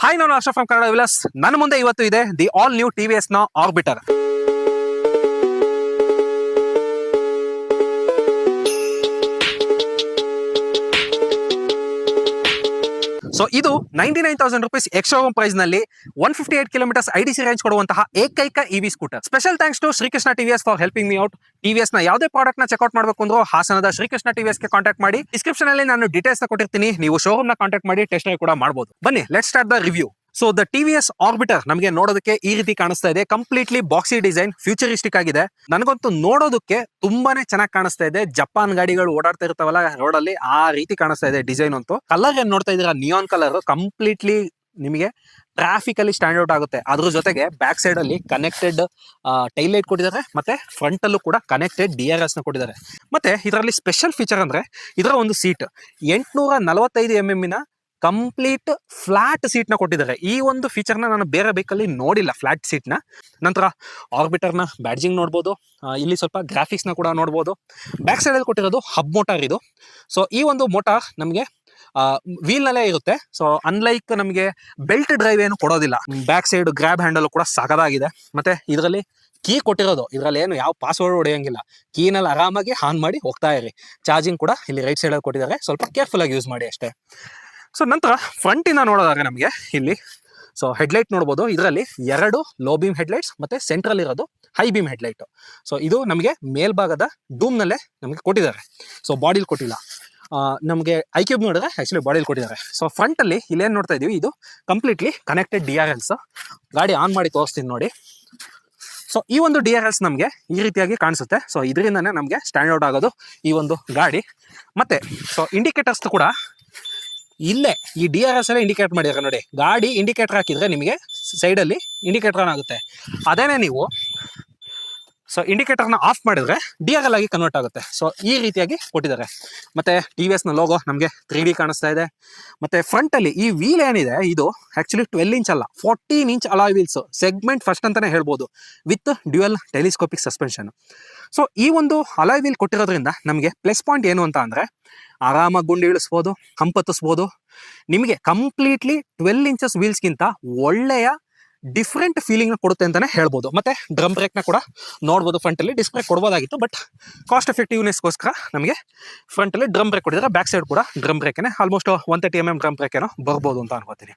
Hi, ನಾನು Ashraf from Kannada Vilas. ನನ್ನ ಮುಂದೆ ಇವತ್ತು ಇದೆ ದಿ ಆಲ್ ನ್ಯೂ TVS ನ ಆರ್ಬಿಟರ್. ಸೊ ಇದು 99,000 rupees ಎಕ್ಸ್ಟ್ರಾ ಪ್ರೈಸ್ ನಲ್ಲಿ 158 ಕಿಲೋಮೀಟರ್ಸ್ IDC ರೇಂಜ್ ಕೊಡುವಂತಹ ಏಕೈಕ EV scooter. Special thanks to Srikrishna TVS for helping me out. TVS ನ ಯಾವುದೇ ಪ್ರಾಡಕ್ಟ್ ನ ಚೆಕ್ಔಟ್ ಮಾಡಬೇಕು ಅಂದ್ರೂ ಹಾಸನದ ಶ್ರೀಕೃಷ್ಣ TVS ಗೆ ಕಾಂಟ್ಯಾಕ್ಟ್ ಮಾಡಿ. ಡಿಸ್ಕ್ರಿಪ್ಷನ್ ಅಲ್ಲಿ ನಾನು ಡೀಟೇಲ್ಸ್ ನ ಕೊಟ್ಟಿರ್ತೀನಿ, ನೀವು ಶೋರೂಮ್ ನ ಕಾಂಟ್ಯಾಕ್ಟ್ ಮಾಡಿ ಟೆಸ್ಟ್ ಡ್ರೈವ್ ಕೂಡ ಮಾಡಬಹುದು. ಬನ್ನಿ, let's start the review. So the TVS orbiter ನಮಗೆ ನೋಡೋದಕ್ಕೆ ಈ ರೀತಿ ಕಾಣಿಸ್ತಾ ಇದೆ. ಕಂಪ್ಲೀಟ್ಲಿ ಬಾಕ್ಸಿ ಡಿಸೈನ್, ಫ್ಯೂಚರಿಸ್ಟಿಕ್ ಆಗಿದೆ. ನನಗಂತೂ ನೋಡೋದಕ್ಕೆ ತುಂಬಾನೇ ಚೆನ್ನಾಗಿ ಕಾಣಿಸ್ತಾ ಇದೆ. ಜಪಾನ್ ಗಾಡಿಗಳು ಓಡಾಡ್ತಾ ಇರ್ತಾವಲ್ಲ ರೋಡ್ ಅಲ್ಲಿ, ಆ ರೀತಿ ಕಾಣಿಸ್ತಾ ಇದೆ ಡಿಸೈನ್ ಅಂತೂ. ಕಲರ್ ಏನ್ ನೋಡ್ತಾ ಇದೀರಾ, ನಿಯಾನ್ ಕಲರ್, ಕಂಪ್ಲೀಟ್ಲಿ ನಿಮಗೆ ಟ್ರಾಫಿಕ್ ಅಲ್ಲಿ ಸ್ಟ್ಯಾಂಡ್ ಔಟ್ ಆಗುತ್ತೆ. ಅದ್ರ ಜೊತೆಗೆ ಬ್ಯಾಕ್ ಸೈಡ್ ಅಲ್ಲಿ ಕನೆಕ್ಟೆಡ್ ಟೈಲ್ ಲೈಟ್ ಕೊಟ್ಟಿದ್ದಾರೆ, ಮತ್ತೆ ಫ್ರಂಟ್ ಅಲ್ಲೂ ಕೂಡ ಕನೆಕ್ಟೆಡ್ DRS ನ ಕೊಟ್ಟಿದ್ದಾರೆ. ಮತ್ತೆ ಇದರಲ್ಲಿ ಸ್ಪೆಷಲ್ ಫೀಚರ್ ಅಂದ್ರೆ ಇದರ ಒಂದು ಸೀಟ್ 845 mm ನ ಕಂಪ್ಲೀಟ್ ಫ್ಲಾಟ್ ಸೀಟ್ ನ ಕೊಟ್ಟಿದ್ದಾರೆ. ಈ ಒಂದು ಫೀಚರ್ ನ ನಾನು ಬೇರೆ ಬೈಕಲ್ಲಿ ನೋಡಿಲ್ಲ, ಫ್ಲಾಟ್ ಸೀಟ್ ನ. ನಂತರ ಆರ್ಬಿಟರ್ ನ ಬ್ಯಾಡ್ಜಿಂಗ್ ನೋಡ್ಬೋದು, ಇಲ್ಲಿ ಸ್ವಲ್ಪ ಗ್ರಾಫಿಕ್ಸ್ ನ ಕೂಡ ನೋಡ್ಬೋದು. ಬ್ಯಾಕ್ ಸೈಡ್ ಅಲ್ಲಿ ಕೊಟ್ಟಿರೋದು ಹಬ್ ಮೋಟಾರ್ ಇದು. ಸೊ ಈ ಒಂದು ಮೋಟಾರ್ ನಮಗೆ ವೀಲ್ ನಲ್ಲೇ ಇರುತ್ತೆ. ಸೊ ಅನ್ಲೈಕ್ ನಮಗೆ ಬೆಲ್ಟ್ ಡ್ರೈವ್ ಏನು ಕೊಡೋದಿಲ್ಲ. ಬ್ಯಾಕ್ ಸೈಡ್ ಗ್ರಾಬ್ ಹ್ಯಾಂಡಲ್ ಕೂಡ ಸಖತ್ತಾಗಿದೆ. ಮತ್ತೆ ಇದರಲ್ಲಿ ಕೀ ಕೊಟ್ಟಿರೋದು, ಇದರಲ್ಲಿ ಏನು ಯಾವ ಪಾಸ್ವರ್ಡ್ ಹೊಡೆಯಂಗಿಲ್ಲ. ಕೀನಲ್ಲಿ ಆರಾಮಾಗಿ ಆನ್ ಮಾಡಿ ಹೋಗ್ತಾ ಇರಿ. ಚಾರ್ಜಿಂಗ್ ಕೂಡ ಇಲ್ಲಿ ರೈಟ್ ಸೈಡ್ ಅಲ್ಲಿ ಕೊಟ್ಟಿದ್ದಾರೆ, ಸ್ವಲ್ಪ ಕೇರ್ಫುಲ್ ಆಗಿ ಯೂಸ್ ಮಾಡಿ ಅಷ್ಟೇ. ಸೊ ನಂತರ ಫ್ರಂಟ್ ಇಂದ ನೋಡೋದಾಗ ನಮಗೆ ಇಲ್ಲಿ ಹೆಡ್ಲೈಟ್ ನೋಡ್ಬೋದು. ಇದರಲ್ಲಿ 2 ಲೋ ಬೀಮ್ ಹೆಡ್ಲೈಟ್ಸ್ ಮತ್ತೆ ಸೆಂಟ್ರಲ್ ಇರೋದು ಹೈ ಬೀಮ್ ಹೆಡ್ಲೈಟ್. ಸೊ ಇದು ನಮಗೆ ಮೇಲ್ಭಾಗದ ಡೂಮ್ ನಲ್ಲೇ ನಮಗೆ ಕೊಟ್ಟಿದ್ದಾರೆ. ಸೊ ಬಾಡಿಲಿ ಕೊಟ್ಟಿಲ್ಲ. ನಮಗೆ ಐಕ್ಯೂಬ್ ನೋಡಿದ್ರೆ ಆಕ್ಚುಲಿ ಬಾಡಿಲಿ ಕೊಟ್ಟಿದ್ದಾರೆ. ಸೊ ಫ್ರಂಟ್ ಅಲ್ಲಿ ಇಲ್ಲೇನು ನೋಡ್ತಾ ಇದೀವಿ, ಇದು ಕಂಪ್ಲೀಟ್ಲಿ ಕನೆಕ್ಟೆಡ್ DRLs. ಗಾಡಿ ಆನ್ ಮಾಡಿ ತೋರಿಸ್ತೀನಿ ನೋಡಿ. ಸೊ ಈ ಒಂದು DRLs ನಮಗೆ ಈ ರೀತಿಯಾಗಿ ಕಾಣಿಸುತ್ತೆ. ಸೊ ಇದರಿಂದನೇ ನಮಗೆ ಸ್ಟ್ಯಾಂಡ್ ಔಟ್ ಆಗೋದು ಈ ಒಂದು ಗಾಡಿ. ಮತ್ತೆ ಸೊ ಇಂಡಿಕೇಟರ್ಸ್ ಕೂಡ ಇಲ್ಲೇ ಈ DRS ಅಲ್ಲೇ ಇಂಡಿಕೇಟ್ ಮಾಡಿದ್ದಾರೆ ನೋಡಿ. ಗಾಡಿ ಇಂಡಿಕೇಟರ್ ಹಾಕಿದ್ರೆ ನಿಮಗೆ ಸೈಡ್ ಅಲ್ಲಿ ಇಂಡಿಕೇಟರ್ ಆನ್ ಆಗುತ್ತೆ. ಅದೇನೇ ನೀವು ಇಂಡಿಕೇಟರ್ನ ಆಫ್ ಮಾಡಿದ್ರೆ DRL ಆಗಿ ಕನ್ವರ್ಟ್ ಆಗುತ್ತೆ. ಸೊ ಈ ರೀತಿಯಾಗಿ ಕೊಟ್ಟಿದ್ದಾರೆ. ಮತ್ತೆ TVS ನ ಲೋಗೋ ನಮಗೆ 3D ಕಾಣಿಸ್ತಾ ಇದೆ. ಮತ್ತೆ ಫ್ರಂಟ್ ಅಲ್ಲಿ ಈ ವೀಲ್ ಏನಿದೆ, ಇದು ಆಕ್ಚುಲಿ 12 ಇಂಚ್ ಅಲ್ಲ, 14 inch alloy wheels. Segment first ಅಂತಾನೆ ಹೇಳ್ಬೋದು, with dual telescopic suspension. So ಈ ಒಂದು ಅಲಾಯ್ ವೀಲ್ ಕೊಟ್ಟಿರೋದ್ರಿಂದ ನಮಗೆ ಪ್ಲಸ್ ಪಾಯಿಂಟ್ ಏನು ಅಂತ ಅಂದ್ರೆ, ಆರಾಮಾಗಿ ಗುಂಡಿ ಇಳಿಸ್ಬೋದು, ಹಂಪತ್ತಿಸ್ಬೋದು. ನಿಮಗೆ ಕಂಪ್ಲೀಟ್ಲಿ 12 ಇಂಚಸ್ ವೀಲ್ಸ್ಗಿಂತ ಒಳ್ಳೆಯ ಡಿಫ್ರೆಂಟ್ ಫೀಲಿಂಗ್ ಕೊಡುತ್ತೆ ಅಂತಾನೆ ಹೇಳ್ಬೋದು. ಮತ್ತೆ ಡ್ರಮ್ ಬ್ರೇಕ್ ನ ಕೂಡ ನೋಡ್ಬೋದು. ಫ್ರಂಟ್ ಅಲ್ಲಿ ಡಿಸ್ಕ್ ಬ್ರೇಕ್ ಕೊಡ್ಬೋದಾಗಿತ್ತು, ಬಟ್ ಕಾಸ್ಟ್ ಎಫೆಕ್ಟಿವ್ನೆಸ್ಗೋಸ್ಕರ ನಮಗೆ ಫ್ರಂಟ್ ಅಲ್ಲಿ ಡ್ರಮ್ ಬ್ರೇಕ್ ಕೊಟ್ಟಿದ್ದಾರೆ. ಬ್ಯಾಕ್ ಸೈಡ್ ಕೂಡ drum break almost 130 mm drum break ಏನೋ ಬರ್ಬೋದು ಅಂತ ಅನ್ಕೋತೀನಿ.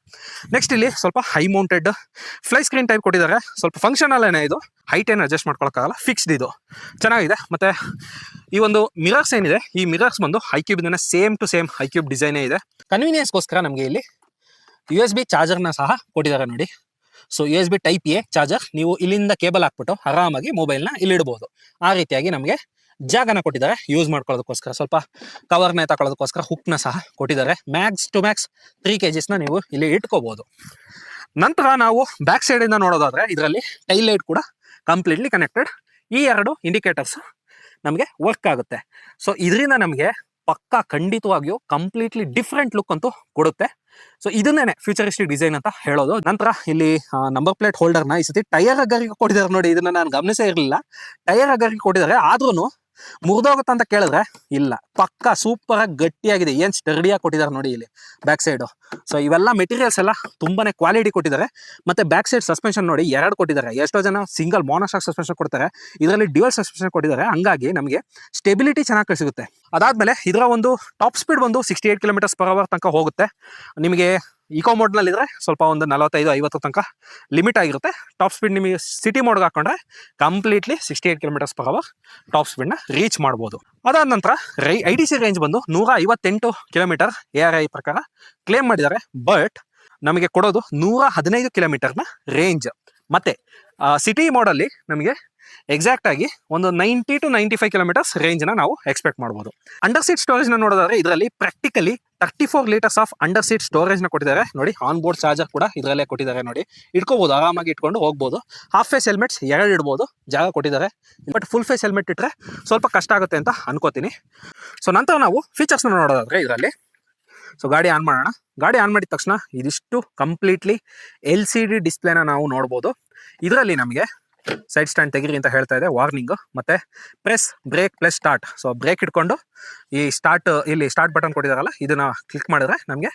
ನೆಕ್ಸ್ಟ್ ಇಲ್ಲಿ ಸ್ವಲ್ಪ high mounted fly screen type ಕೊಟ್ಟಿದ್ದಾರೆ. ಸ್ವಲ್ಪ ಫಂಕ್ಷನಲ್ ಏನೇ ಇದು, ಹೈಟ್ ಏನು ಅಡ್ಜಸ್ಟ್ ಮಾಡ್ಕೊಳಕ್ಕಾಗಲ್ಲ, ಫಿಕ್ಸ್ಡ್ ಇದು ಚೆನ್ನಾಗಿದೆ. ಮತ್ತೆ ಈ ಒಂದು ಮಿರರ್ಸ್ ಏನಿದೆ, ಈ ಮಿರರ್ಸ್ ಬಂದು ಐಕ್ಯೂಬ್ ಸೇಮ್ ಟು ಸೇಮ್ ಐಕ್ಯೂಬ್ ಡಿಸೈನೇ ಇದೆ. ಕನ್ವೀನಿಯನ್ಸ್ಗೋಸ್ಕರ ನಮಗೆ ಇಲ್ಲಿ USB ಚಾರ್ಜರ್ನ ಸಹ ಕೊಟ್ಟಿದ್ದಾರೆ ನೋಡಿ. So USB Type A charger, ನೀವು ಇಲ್ಲಿಂದ ಕೇಬಲ್ ಹಾಕ್ಬಿಟ್ಟು ಆರಾಮಾಗಿ ಮೊಬೈಲ್ನ ಇಲ್ಲಿಡ್ಬೋದು. ಆ ರೀತಿಯಾಗಿ ನಮಗೆ ಜಾಗನ ಕೊಟ್ಟಿದ್ದಾರೆ ಯೂಸ್ ಮಾಡ್ಕೊಳ್ಳೋದಕ್ಕೋಸ್ಕರ. ಸ್ವಲ್ಪ ಕವರ್ನ ತಗೊಳ್ಳೋದಕ್ಕೋಸ್ಕರ ಹುಕ್ನ ಸಹ ಕೊಟ್ಟಿದ್ದಾರೆ. ಮ್ಯಾಕ್ಸ್ ಟು ಮ್ಯಾಕ್ಸ್ 3 kgs ನೀವು ಇಲ್ಲಿ ಇಟ್ಕೋಬಹುದು. ನಂತರ ನಾವು ಬ್ಯಾಕ್ ಸೈಡ್ ಇಂದ ನೋಡೋದಾದ್ರೆ ಇದರಲ್ಲಿ ಟೈಲ್ ಲೈಟ್ ಕೂಡ ಕಂಪ್ಲೀಟ್ಲಿ ಕನೆಕ್ಟೆಡ್. ಈ 2 ಇಂಡಿಕೇಟರ್ಸ್ ನಮಗೆ ವರ್ಕ್ ಆಗುತ್ತೆ. ಸೊ ಇದರಿಂದ ನಮಗೆ ಪಕ್ಕ ಖಂಡಿತವಾಗಿಯೂ ಕಂಪ್ಲೀಟ್ಲಿ ಡಿಫ್ರೆಂಟ್ ಲುಕ್ ಅಂತೂ ಕೊಡುತ್ತೆ. ಸೊ ಇದನ್ನೇ ಫ್ಯೂಚರಿಸ್ಟಿಕ್ ಡಿಸೈನ್ ಅಂತ ಹೇಳೋದು. ನಂತರ ಇಲ್ಲಿ ನಂಬರ್ ಪ್ಲೇಟ್ ಹೋಲ್ಡರ್ನ ಈ ಸತಿ ಟೈರ್ ಅಗರಿಗೆ ಕೊಟ್ಟಿದ್ದಾರೆ ನೋಡಿ. ಇದನ್ನ ನಾನು ಗಮನಿಸೇ ಇರಲಿಲ್ಲ, ಟೈರ್ ಅಗರಿಗೆ ಕೊಟ್ಟಿದ್ದಾರೆ. ಆದ್ರೂ ಮುರಿದೋಗುತ್ತ ಅಂತ ಕೇಳಿದ್ರೆ ಇಲ್ಲ, ಪಕ್ಕ ಸೂಪರ್ ಆಗಿ ಗಟ್ಟಿಯಾಗಿದೆ. ಏನ್ ಸ್ಟರ್ಡಿಯಾಗಿ ಕೊಟ್ಟಿದ್ದಾರೆ ನೋಡಿ ಇಲ್ಲಿ ಬ್ಯಾಕ್ ಸೈಡ್. ಸೊ ಇವೆಲ್ಲ ಮೆಟೀರಿಯಲ್ಸ್ ಎಲ್ಲ ತುಂಬಾನೇ ಕ್ವಾಲಿಟಿ ಕೊಟ್ಟಿದ್ದಾರೆ. ಮತ್ತೆ ಬ್ಯಾಕ್ ಸೈಡ್ ಸಸ್ಪೆನ್ಷನ್ ನೋಡಿ 2 ಕೊಟ್ಟಿದ್ದಾರೆ. ಎಷ್ಟೋ ಜನ ಸಿಂಗಲ್ ಮೋನೋಶಾಕ್ ಸಸ್ಪೆನ್ಷನ್ ಕೊಡ್ತಾರೆ, ಇದರಲ್ಲಿ ಡ್ಯುಯಲ್ ಸಸ್ಪೆನ್ಷನ್ ಕೊಟ್ಟಿದ್ದಾರೆ. ಹಂಗಾಗಿ ನಮಗೆ ಸ್ಟೆಬಿಲಿಟಿ ಚೆನ್ನಾಗಿ ಸಿಗುತ್ತೆ. ಅದಾದ್ಮೇಲೆ ಇದರ ಒಂದು ಟಾಪ್ ಸ್ಪೀಡ್ ಬಂದು 68 km/h ತನಕ ಹೋಗುತ್ತೆ. ನಿಮಗೆ ಇಕೋ ಮೋಡ್ ನಲ್ಲಿ ಇದ್ರೆ ಸ್ವಲ್ಪ ಒಂದು 45-50 ತನಕ ಲಿಮಿಟ್ ಆಗಿರುತ್ತೆ. ಟಾಪ್ ಸ್ಪೀಡ್ ನಿಮಗೆ ಸಿಟಿ ಮೋಡ್ಗೆ ಹಾಕೊಂಡ್ರೆ ಕಂಪ್ಲೀಟ್ಲಿ 68 km/h ಟಾಪ್ ಸ್ಪೀಡ್ ನ ರೀಚ್ ಮಾಡಬಹುದು. ಅದಾದ ನಂತರ IDC ರೇಂಜ್ ಬಂದು 158 km ARI ಪ್ರಕಾರ ಕ್ಲೇಮ್ ಮಾಡಿದ್ದಾರೆ. ಬಟ್ ನಮಗೆ ಕೊಡೋದು 115 km ನ ರೇಂಜ್. ಮತ್ತೆ ಸಿಟಿ ಮೋಡಲ್ಲಿ ನಮಗೆ ಎಕ್ಸಾಕ್ಟ್ ಆಗಿ ಒಂದು 90 to 95 km ರೇಂಜ್ ನ ನಾವು ಎಕ್ಸ್ಪೆಕ್ಟ್ ಮಾಡಬಹುದು. ಅಂಡರ್ ಸೀಟ್ ಸ್ಟೋರೇಜ್ ನ ನೋಡೋದಾದ್ರೆ ಇದರಲ್ಲಿ practically 34 litres of under seat storage ನ ಕೊಟ್ಟಿದ್ದಾರೆ ನೋಡಿ. ಆನ್ ಬೋರ್ಡ್ ಚಾರ್ಜರ್ ಕೂಡ ಇದರಲ್ಲೇ ಕೊಟ್ಟಿದ್ದಾರೆ ನೋಡಿ. ಇಟ್ಕೋಬಹುದು, ಆರಾಮಾಗಿ ಇಟ್ಕೊಂಡು ಹೋಗ್ಬೋದು. ಹಾಫ್ ಫೇಸ್ ಹೆಲ್ಮೆಟ್ಸ್ 2 ಇಡ್ಬೋದು, ಜಾಗ ಕೊಟ್ಟಿದ್ದಾರೆ. ಬಟ್ ಫುಲ್ ಫೇಸ್ ಹೆಲ್ಮೆಟ್ ಇಟ್ರೆ ಸ್ವಲ್ಪ ಕಷ್ಟ ಆಗುತ್ತೆ ಅಂತ ಅನ್ಕೋತೀನಿ. ಸೊ ನಂತರ ನಾವು ಫೀಚರ್ಸ್ ನ ನೋಡೋದಾದ್ರೆ ಇದರಲ್ಲಿ ಗಾಡಿ ಆನ್ ಮಾಡೋಣ. ಗಾಡಿ ಆನ್ ಮಾಡಿದ ತಕ್ಷಣ ಇದಿಷ್ಟು ಕಂಪ್ಲೀಟ್ಲಿ LCD ಡಿಸ್ಪ್ಲೇನ ನಾವು ನೋಡ್ಬೋದು. ಇದರಲ್ಲಿ ನಮಗೆ ಸೈಡ್ ಸ್ಟ್ಯಾಂಡ್ ತೆಗಿರಿ ಅಂತ ಹೇಳ್ತಾ ಇದೆ, ವಾರ್ನಿಂಗ್. ಮತ್ತೆ press brake plus start. So brake ಇಟ್ಕೊಂಡು ಈ ಇಲ್ಲಿ ಸ್ಟಾರ್ಟ್ ಬಟನ್ ಕೊಟ್ಟಿದಾರಲ್ಲ, ಇದನ್ನ ಕ್ಲಿಕ್ ಮಾಡಿದ್ರೆ ನಮಗೆ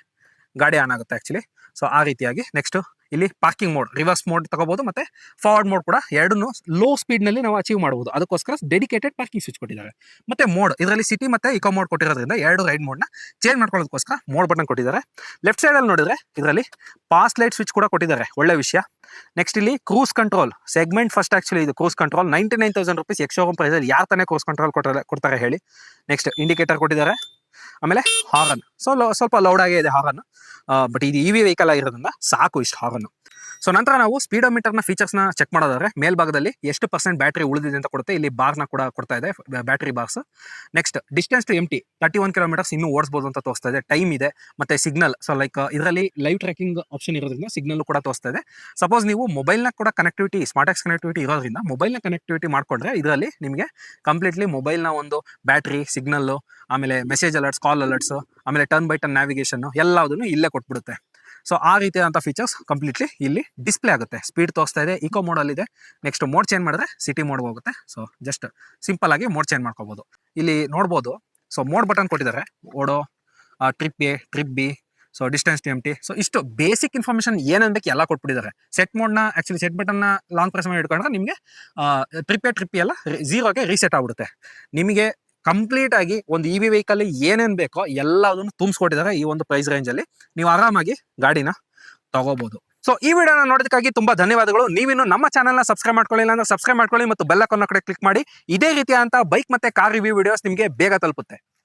ಗಾಡಿ ಆನ್ ಆಗುತ್ತೆ ಆಕ್ಚುಲಿ. ಸೊ ಆ ರೀತಿಯಾಗಿ ನೆಕ್ಸ್ಟ್ ಇಲ್ಲಿ ಪಾರ್ಕಿಂಗ್ ಮೋಡ್, ರಿವರ್ಸ್ ಮೋಡ್ ತಗೋಬಹುದು ಮತ್ತೆ ಫಾರ್ವರ್ಡ್ ಮೋಡ್ ಕೂಡ ಎರಡನ್ನೂ ಲೋ ಸ್ಪೀಡ್ ನಲ್ಲಿ ನಾವು ಅಚೀವ್ ಮಾಡಬಹುದು. ಅದಕ್ಕೋಸ್ಕರ ಡೆಡಿಕೇಟೆಡ್ ಪಾರ್ಕಿಂಗ್ ಸ್ವಿಚ್ ಕೊಟ್ಟಿದ್ದಾರೆ. ಮತ್ತೆ ಮೋಡ್ ಇದರಲ್ಲಿ ಸಿಟಿ ಮತ್ತೆ ಇಕೋ ಮೋಡ್ ಕೊಟ್ಟಿರೋದ್ರಿಂದ ಎರಡು ರೈಡ್ ಮೋಡ್ ನ ಚೇಂಜ್ ಮಾಡ್ಕೊಳ್ಳೋದಕ್ಕೋಸ್ಕರ ಮೋಡ್ ಬಟನ್ ಕೊಟ್ಟಿದ್ದಾರೆ. ಲೆಫ್ಟ್ ಸೈಡ್ ಅಲ್ಲಿ ನೋಡಿದ್ರೆ ಇದರಲ್ಲಿ ಪಾಸ್ ಲೈಟ್ ಸ್ವಿಚ್ ಕೂಡ ಕೊಟ್ಟಿದ್ದಾರೆ, ಒಳ್ಳೆ ವಿಷಯ. ನೆಕ್ಸ್ಟ್ ಇಲ್ಲಿ cruise control segment first, actually ಇದು cruise control 99,000 rupees ex showroom price ಅಲ್ಲಿ ಯಾರು ತಾನೇ ಕ್ರೂಸ್ ಕಂಟ್ರೋಲ್ ಕೊಡ್ತಾರೆ ಹೇಳಿ. ನೆಕ್ಸ್ಟ್ ಇಂಡಿಕೇಟರ್ ಕೊಟ್ಟಿದ್ದಾರೆ, ಆಮೇಲೆ ಹಾರನ್. ಸ್ವಲ್ಪ ಲೌಡ್ ಆಗೇ ಇದೆ ಹಾರನ್, ಬಟ್ ಇದು ಇವಿ ವೆಹಿಕಲ್ ಆಗಿರೋದ್ರಿಂದ ಸಾಕು ಇಷ್ಟು ಹಾರನ್. ಸೊ ನಂತರ ನಾವು ಸ್ಪೀಡೋಮೀಟರ್ ನ ಫೀಚರ್ಸ್ ನ ಚೆಕ್ ಮಾಡೋದಾದ್ರೆ ಮೇಲ್ಭಾಗದಲ್ಲಿ ಎಷ್ಟು % ಬ್ಯಾಟರಿ ಉಳಿದಿದೆ ಅಂತ ಕೊಡುತ್ತೆ. ಇಲ್ಲಿ ಬಾರ್ ನ ಕೂಡ ಕೊಡ್ತಾ ಇದೆ, battery bars. Next distance to empty 31 kilometres ಇನ್ನೂ ಓಡಿಸಬಹುದು ಅಂತ ತೋರಿಸ್ತಾ ಇದೆ. ಟೈಮ್ ಇದೆ, ಮತ್ತೆ ಸಿಗ್ನಲ್. ಸೊ ಲೈಕ್ ಇದರಲ್ಲಿ ಲೈವ್ ಟ್ರ್ಯಾಕಿಂಗ್ ಆಪ್ಷನ್ ಇರೋದ್ರಿಂದ ಸಿಗ್ನಲ್ ಕೂಡ ತೋರಿಸ್ತಾ ಇದೆ. ಸಪೋಸ್ ನೀವು ಮೊಬೈಲ್ ನ ಕೂಡ ಕನೆಕ್ಟಿವಿಟಿ, ಸ್ಮಾರ್ಟ್ ಎಕ್ಸ್ ಕನೆಕ್ಟಿವಿಟಿ ಇರೋದ್ರಿಂದ ಮೊಬೈಲ್ ನ ಕನೆಕ್ಟಿವಿಟಿ ಮಾಡ್ಕೊಂಡ್ರೆ ಇದರಲ್ಲಿ ನಿಮಗೆ ಕಂಪ್ಲೀಟ್ಲಿ ಮೊಬೈಲ್ ನ ಒಂದು ಬ್ಯಾಟರಿ, ಸಿಗ್ನಲ್, ಆಮೇಲೆ ಮೆಸೇಜ್ ಅಲರ್ಟ್ಸ್, ಕಾಲ್ ಅಲರ್ಟ್ಸ್, ಆಮೇಲೆ ಟರ್ನ್ ಬೈ ಟರ್ನ್ ನ್ಯಾವಿಗೇಷನ್ ಎಲ್ಲದನ್ನು ಇಲ್ಲೇ ಕೊಟ್ಬಿಡುತ್ತೆ. ಸೊ ಆ ರೀತಿಯಾದಂಥ ಫೀಚರ್ಸ್ ಕಂಪ್ಲೀಟ್ಲಿ ಇಲ್ಲಿ ಡಿಸ್ಪ್ಲೇ ಆಗುತ್ತೆ. ಸ್ಪೀಡ್ ತೋರಿಸ್ತಾ ಇದೆ, ಇಕೋ ಮೋಡ್ ಅಲ್ಲಿ ಇದೆ. ನೆಕ್ಸ್ಟ್ ಮೋಡ್ ಚೇಂಜ್ ಮಾಡಿದ್ರೆ ಸಿಟಿ ಮೋಡ್ ಹೋಗುತ್ತೆ. ಸೊ ಜಸ್ಟ್ ಸಿಂಪಲ್ ಆಗಿ ಮೋಡ್ ಚೇಂಜ್ ಮಾಡ್ಕೋಬಹುದು. ಇಲ್ಲಿ ನೋಡ್ಬೋದು, ಸೊ ಮೋಡ್ ಬಟನ್ ಕೊಟ್ಟಿದ್ದಾರೆ, odo, trip A, trip B, so distance to empty. So ಇಷ್ಟು ಬೇಸಿಕ್ ಇನ್ಫಾರ್ಮೇಷನ್ ಏನೇನು ಬೇಕು ಎಲ್ಲ ಕೊಟ್ಬಿಟ್ಟಿದ್ದಾರೆ. ಸೆಟ್ ಮೋಡ್ನ ಆಕ್ಚುಲಿ ಸೆಟ್ ಬಟನ್ನ ಲಾಂಗ್ ಪ್ರೆಸ್ ಮಾಡಿ ಇಟ್ಕೊಂಡ್ರೆ ನಿಮಗೆ ಟ್ರಿಪ್ ಎ ಎಲ್ಲ 0ಗೆ ರೀಸೆಟ್ ಆಗ್ಬಿಡುತ್ತೆ. ನಿಮಗೆ ಕಂಪ್ಲೀಟ್ ಆಗಿ ಒಂದು ಇವಿ ವೆಹಿಕಲ್ ಏನೇನು ಬೇಕೋ ಎಲ್ಲದನ್ನು ತುಂಬಿಸ್ಕೊಟ್ಟಿದ್ದಾರೆ ಈ ಒಂದು ಪ್ರೈಸ್ ರೇಂಜ್ ಅಲ್ಲಿ. ನೀವು ಆರಾಮಾಗಿ ಗಾಡಿನ ತಗೋಬಹುದು. ಸೊ ಈ ವಿಡಿಯೋನ ನೋಡೋದಕ್ಕಾಗಿ ತುಂಬಾ ಧನ್ಯವಾದಗಳು. ನೀವಿನ್ನು ನಮ್ಮ ಚಾನಲ್ನ ಸಬ್ಸ್ಕ್ರೈಬ್ ಮಾಡ್ಕೊಳ್ಳಿಲ್ಲ ಅಂದ್ರೆ ಸಬ್ಸ್ಕ್ರೈಬ್ ಮಾಡ್ಕೊಳ್ಳಿ ಮತ್ತು ಬೆಲ್ ಐಕಾನ್ ಕಡೆ ಕ್ಲಿಕ್ ಮಾಡಿ. ಇದೇ ರೀತಿಯಾದಂತಹ ಬೈಕ್ ಮತ್ತೆ ಕಾರ್ ರಿವ್ಯೂ ವಿಡಿಯೋಸ್ ನಿಮಗೆ ಬೇಗ ತಲುಪುತ್ತೆ.